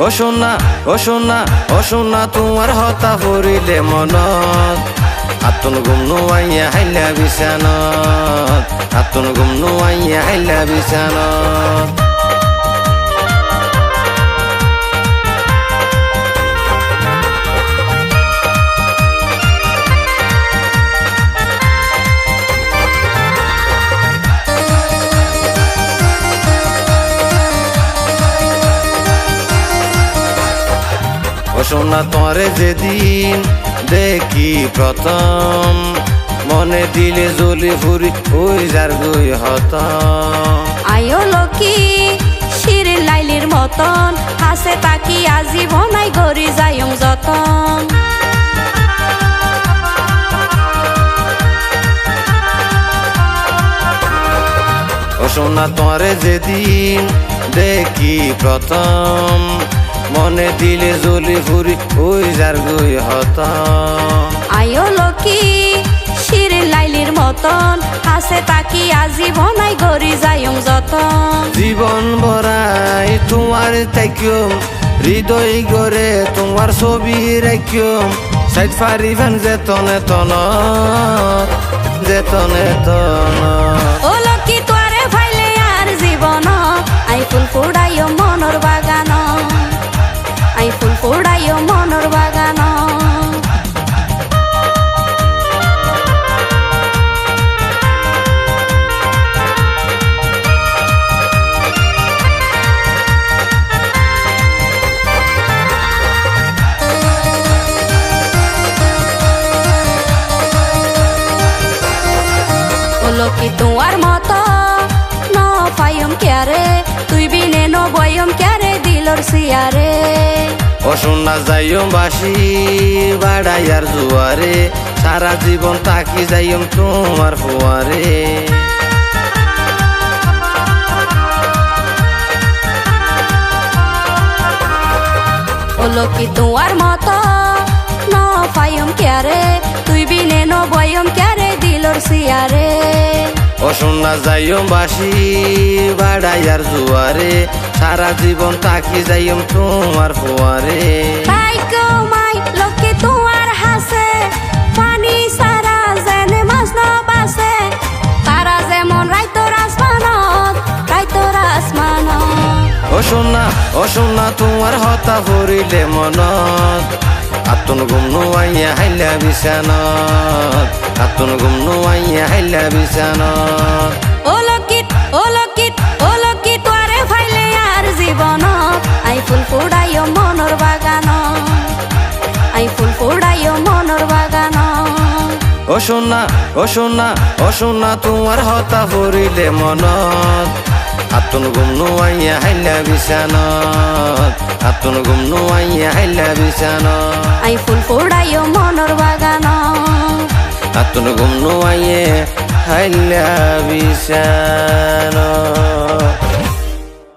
ও সোনা তোমার হতা ফুরিলে মনত আতুন গুম নুয়াইয়া হাইলা বিছানত আতুন গুম নুয়াইয়া হাইলা বিছানত ও সোনা তোরে যেদিন দেখি প্রথম মনে দিলে জ্বলি ফুরি ওই যার গই হতম আয়ো লকি শির লাইলির মতন হাসে তাকি আজীবনাই গরি যায়ং যতন ও সোনা তোরে যেদিন দেখি প্রথম মনে দিলে জ্বলি ফুরি ওই যার গই হতম আয়ো লকি শির লাইলির মতন হাসে তাকি আজীবনাই গরি যায়ং যতন জীবন ভরাই তোমার তাইকুম হৃদয় গড়ে তোমার ছবি রাখিম সাইড ফারিবেন যেতনে তনত যেতনে তনত ও লকি তোরে ফাইলে আর জীবন আই ফুল ফুড়াইও মনর বাগান আই ফুল ফুড়াইও মনর বাগান লকি তোমার মতো ন পাইম ক্যারে তুই বিনে ন বয়ম ক্যারে দিলর সিয়ারে ও সোনা যাইম বাসি বাড়াইয়ার জুয়ারে সারা জীবন তাকি যাইম তোমার ফুয়ারে ও লকি তোমার মতো ন পাইম ক্যারে তুই বিনে ন বয়ম ক্যারে দিলর সিয়ারে ও সোনা যাইম বাসি বাড়াইয়ার জুয়ারে সারা জীবন তাকি যাইম তোমার ফুয়ারে তাই কমাই লকি তোমার হাসে পানি সারা যেনে মাছ ন বাসে তারা যেমন রাইতর আসমানত ও সোনা তোমার হতা ফুরিলে মনত আতুন গুম নুয়াইয়া হাইলা বিছানত আতুন গুম নুয়াইয়া হাইলা বিছানত ও লকিত তোরে ফাইলে আর জীবন আই ফুল ফুড়াইও মনর বাগান আই ফুল ফুড়াইও মনর বাগান ও সোনা তোমার হতা ফুরিলে মনত আতুন গুম নুয়াইয়া হাইলা বিছানত আতুন গুম নুয়াইয়া হাইলা বিছানত আই ফুল ফুড়াইও মনর বাগান আতুন গুম নুয়াইয়া হাইলা বিছানত